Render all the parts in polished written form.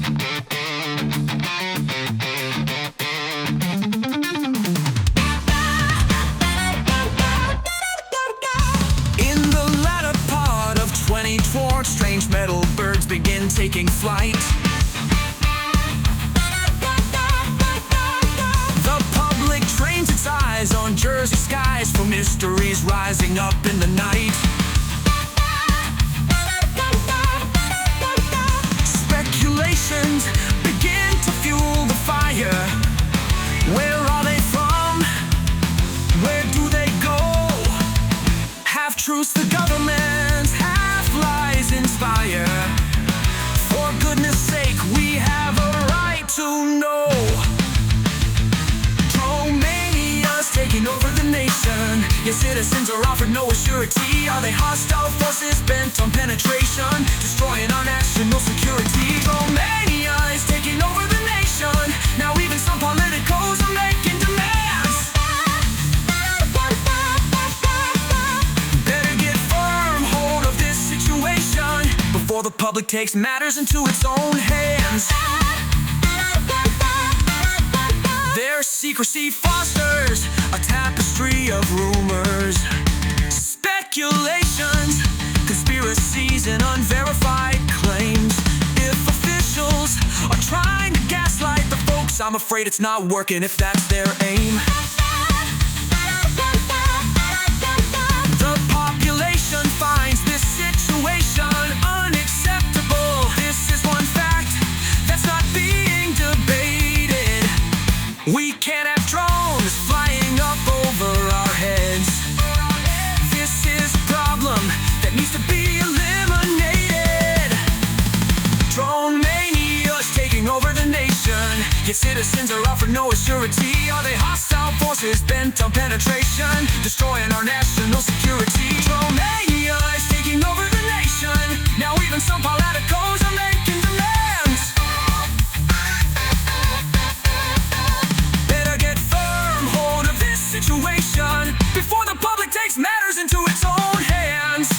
In the latter part of 2012, strange metal birds begin taking flight. The public trains its eyes on Jersey skies for mysteries rising up in the night. Speculations begin to fuel the fire. Where are they from? Where do they go? Half truths the government, half lies inspire. For goodness sake, we have a right to know. Drone-mania's taking over the nation. Your citizens are offered no surety. Are they hostile forces bent on penetration, destroying our national security? Drone-mania is taking over the nation. Now even some politicos are making demands. Better get firm hold of this situation before the public takes matters into its own hands. Their secrecy fosters a tapestry of rumors, speculations, conspiracies, and unverified claims. If officials are trying to gaslight the folks, I'm afraid it's not working if that's their aim. The population finds this situation unacceptable. This is one fact that's not being debated. We can't have drones flying up over our heads. This is a problem that needs to be eliminated. Drone-mania is taking over the nation. Yet citizens are offered no surety. Are they hostile forces bent on penetration, destroying our national security? Drone-mania is taking over the nation. Now even some politicos are making demands. Better get firm hold of this situation before the public takes matters into its own hands.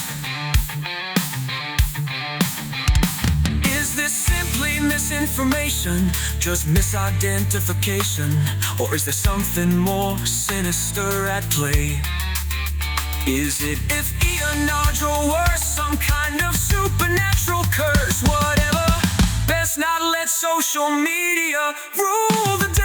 Is this simply misinformation, just misidentification? Or is there something more sinister at play? Is it if Ian or worse, some kind of supernatural curse? Whatever, best not let social media rule the day.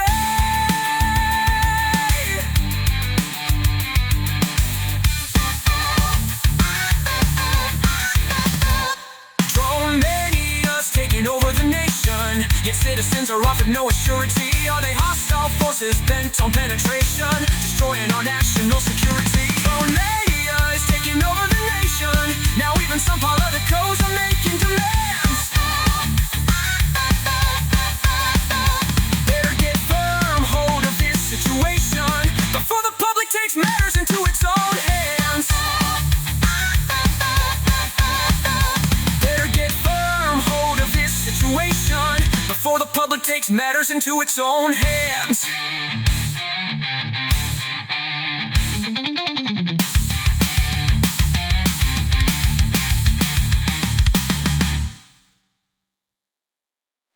Drone-mania's taking over the nation. Yet citizens are offered no surety. Are they hostile forces bent on penetration, destroying our national security? Drone-mania is taking over the nation. Now even some politicos are making demands. Better get firm hold of this situation before the public takes matters into its own hands. Better get firm hold of this situation before the public takes matters into its own hands.